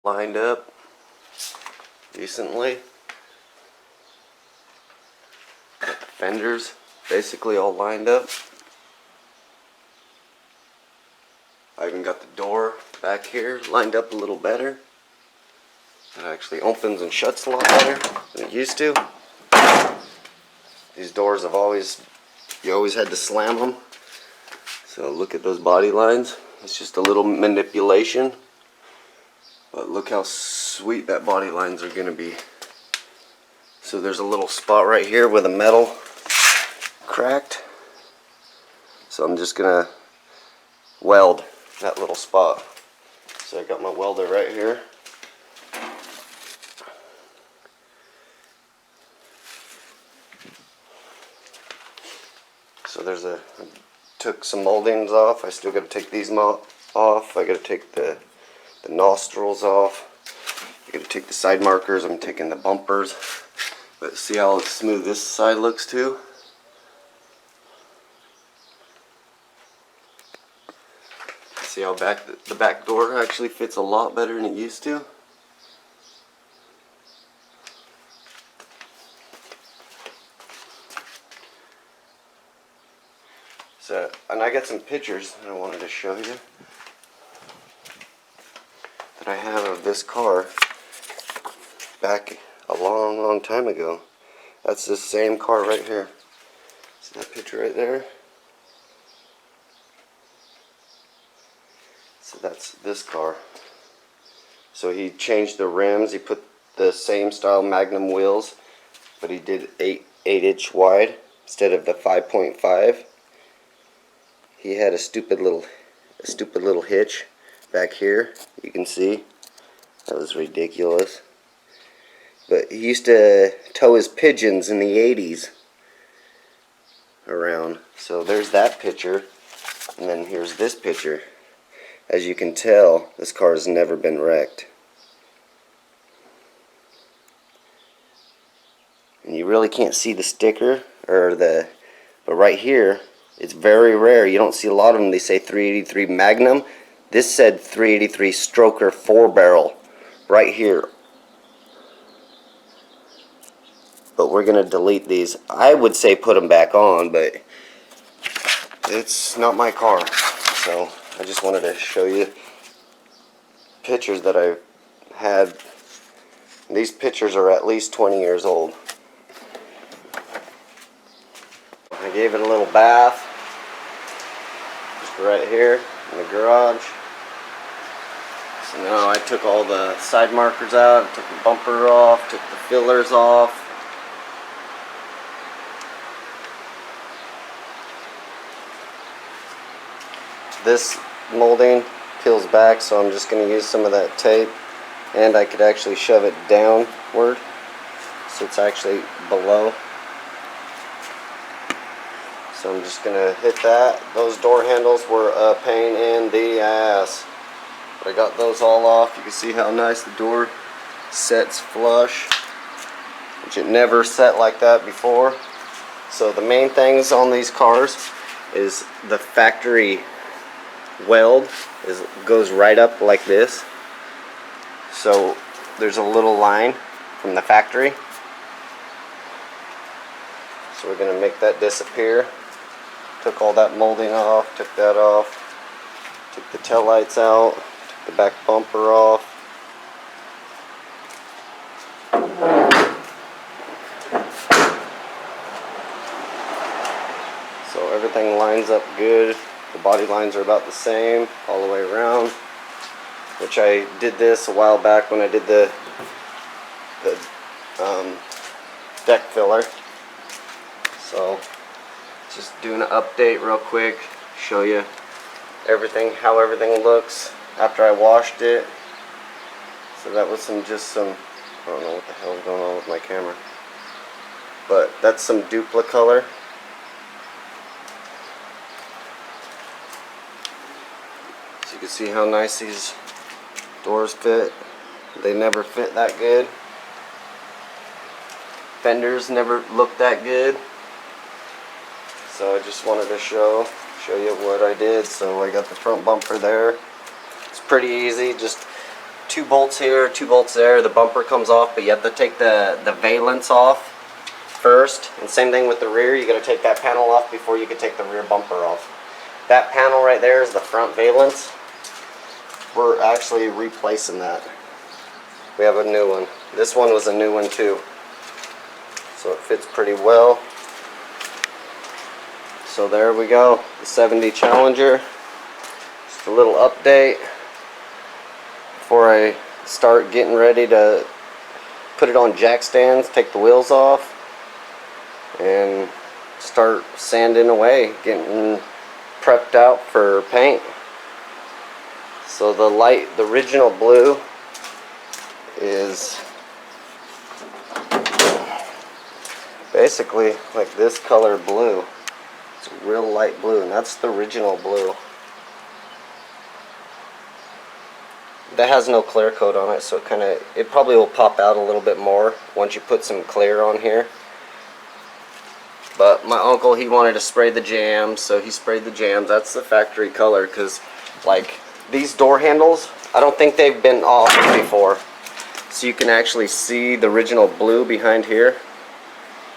lined up decently. Got the fenders basically all lined up. I even got the door back here lined up a little better. It actually opens and shuts a lot better than it used to. These doors have you always had to slam them. So look at those body lines. It's just a little manipulation. But look how sweet that body lines are going to be. So there's a little spot right here where the metal cracked. So I'm just going to weld that little spot. So I got my welder right here. So I took some moldings off. I still got to take these off. I got to take the nostrils off. I got to take the side markers. I'm taking the bumpers. But see how smooth this side looks too? See how the back door actually fits a lot better than it used to? So, and I got some pictures that I wanted to show you that I have of this car back a long time ago. That's the same car right here. See that picture right there? So that's this car. So he changed the rims. He put the same style Magnum wheels, but he did 8-inch wide instead of the 5.5. He had a stupid little hitch back here. You can see that was ridiculous. But he used to tow his pigeons in the 80s around. So there's that picture, and then here's this picture. As you can tell, this car has never been wrecked. And you really can't see the sticker but right here, it's very rare. You don't see a lot of them. They say 383 Magnum. This said 383 Stroker 4-barrel right here. But we're going to delete these. I would say put them back on, but it's not my car. So I just wanted to show you pictures that I've had. These pictures are at least 20 years old. I gave it a little bath. Just right here in the garage. So now I took all the side markers out, took the bumper off, took the fillers off. This molding peels back, so I'm just going to use some of that tape, and I could actually shove it downward so it's actually below. So I'm just going to hit that. Those door handles were a pain in the ass, but I got those all off. You can see how nice the door sets flush, which it never set like that before. So the main things on these cars is the factory weld goes right up like this. So there's a little line from the factory. So we're going to make that disappear. Took all that molding off, took that off, took the tail lights out, took the back bumper off. So everything lines up good. The body lines are about the same all the way around, which I did this a while back when I did the deck filler. So just doing an update real quick, show you how everything looks after I washed it. So that was I don't know what the hell is going on with my camera, but that's some Dupla color. So you can see how nice these doors fit. They never fit that good. Fenders never looked that good. So I just wanted to show you what I did. So I got the front bumper there. It's pretty easy. Just 2 bolts here, 2 bolts there. The bumper comes off, but you have to take the valence off first. And same thing with the rear. You got to take that panel off before you can take the rear bumper off. That panel right there is the front valence. We're actually replacing that. We have a new one. This one was a new one too. So it fits pretty well. So there we go, the 70 Challenger. Just a little update before I start getting ready to put it on jack stands, take the wheels off, and start sanding away, getting prepped out for paint. So the original blue is basically like this color blue. It's a real light blue, and that's the original blue. That has no clear coat on it, so it probably will pop out a little bit more once you put some clear on here. But my uncle, he wanted to spray the jams, so he sprayed the jams. That's the factory color, because like these door handles, I don't think they've been off before. So you can actually see the original blue behind here.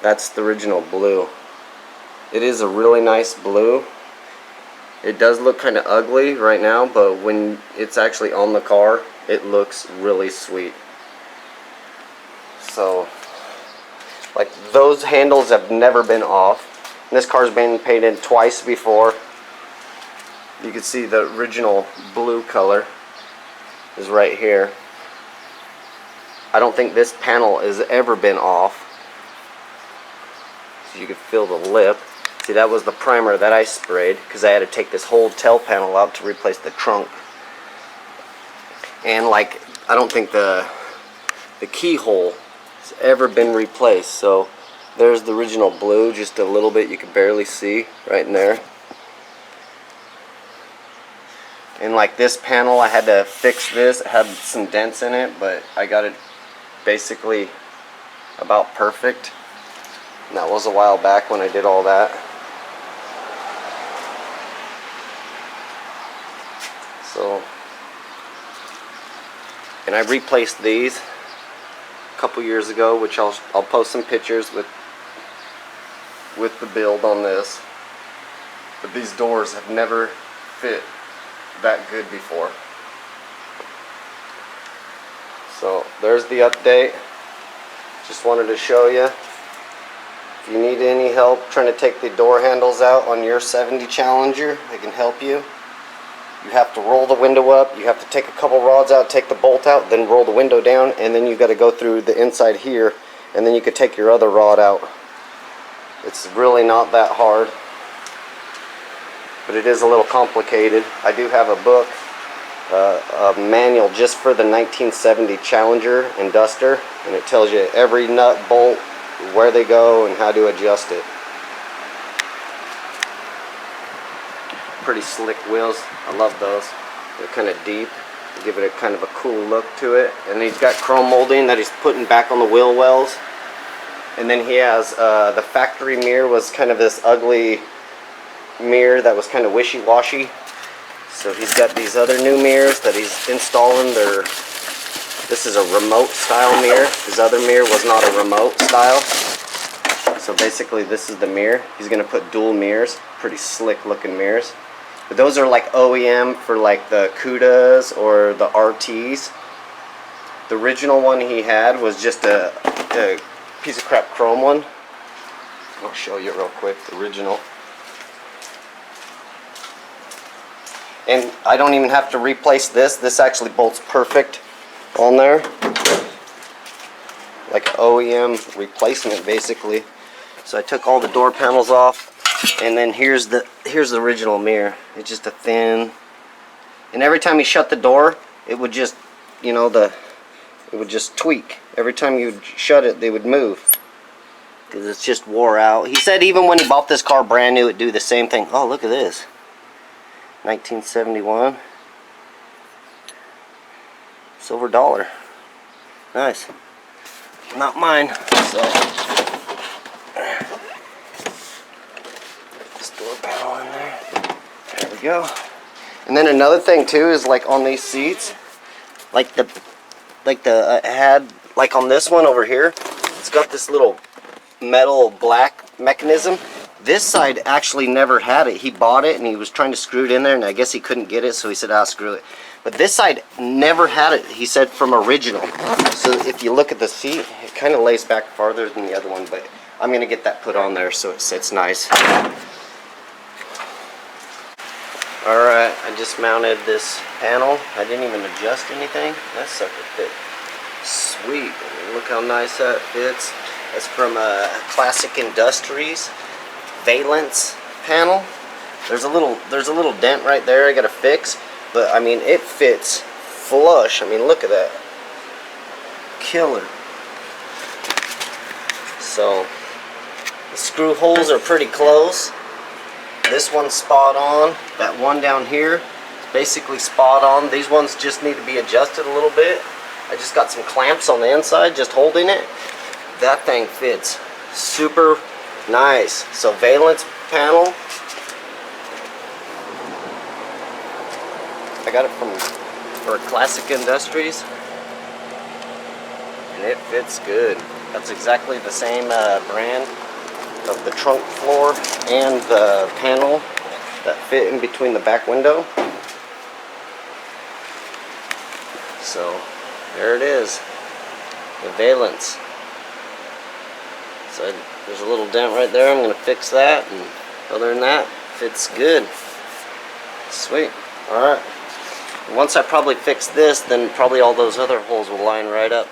That's the original blue. It is a really nice blue. It does look kind of ugly right now, but when it's actually on the car, it looks really sweet. So, like, those handles have never been off. And this car's been painted twice before. You can see the original blue color is right here. I don't think this panel has ever been off. So you can feel the lip. See, that was the primer that I sprayed because I had to take this whole tail panel out to replace the trunk. And like, I don't think the keyhole has ever been replaced. So there's the original blue, just a little bit, you can barely see right in there. And like this panel, I had to fix this. It had some dents in it, but I got it basically about perfect. And that was a while back when I did all that. So, and I replaced these a couple years ago, which I'll post some pictures with the build on this. But these doors have never fit that good before. So there's the update. Just wanted to show you. If you need any help trying to take the door handles out on your 70 Challenger, I can help you. You have to roll the window up, you have to take a couple rods out, take the bolt out, then roll the window down, and then you got to go through the inside here, and then you could take your other rod out. It's really not that hard, but it is a little complicated. I do have a book, a manual just for the 1970 Challenger and Duster, and it tells you every nut, bolt, where they go, and how to adjust it. Pretty slick wheels. I love those. They're kind of deep. They give it a kind of a cool look to it. And he's got chrome molding that he's putting back on the wheel wells. And then he has the factory mirror was kind of this ugly mirror that was kind of wishy-washy. So he's got these other new mirrors that he's installing. This is a remote style mirror. His other mirror was not a remote style. So basically this is the mirror. He's going to put dual mirrors. Pretty slick looking mirrors. But those are like OEM for like the Cudas or the RTs. The original one he had was just a piece of crap chrome one. I'll show you real quick, the original. And I don't even have to replace this. This actually bolts perfect on there. Like OEM replacement basically. So I took all the door panels off. And then here's the original mirror. It's just a thin, and every time you shut the door, it would just, you know, it would just tweak. Every time you shut it, they would move because it's just wore out. He said even when he bought this car brand new, it'd do the same thing. Oh, look at this, 1971 silver dollar. Nice. Not mine. So. Door panel in there. There we go. And then another thing too is like on these seats, like like the had like on this one over here, it's got this little metal black mechanism. This side actually never had it. He bought it and he was trying to screw it in there, and I guess he couldn't get it, so he said, "Ah, screw it." But this side never had it. He said from original. So if you look at the seat, it kind of lays back farther than the other one, but I'm gonna get that put on there so it sits nice. Alright, I just mounted this panel. I didn't even adjust anything. That sucker fit sweet. Look how nice that fits. That's from Classic Industries Valence Panel. There's a little dent right there I gotta fix, but I mean it fits flush. I mean look at that. Killer. So the screw holes are pretty close. This one's spot on. That one down here is basically spot on. These ones just need to be adjusted a little bit. I just got some clamps on the inside just holding it. That thing fits super nice. So Valence Panel, I got it from Classic Industries, and it fits good. That's exactly the same brand of the trunk floor and the panel that fit in between the back window. So there it is, the Valence. So there's a little dent right there. I'm going to fix that, and other than that, fits good. Sweet. Alright. Once I probably fix this, then probably all those other holes will line right up.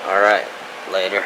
Alright. Later.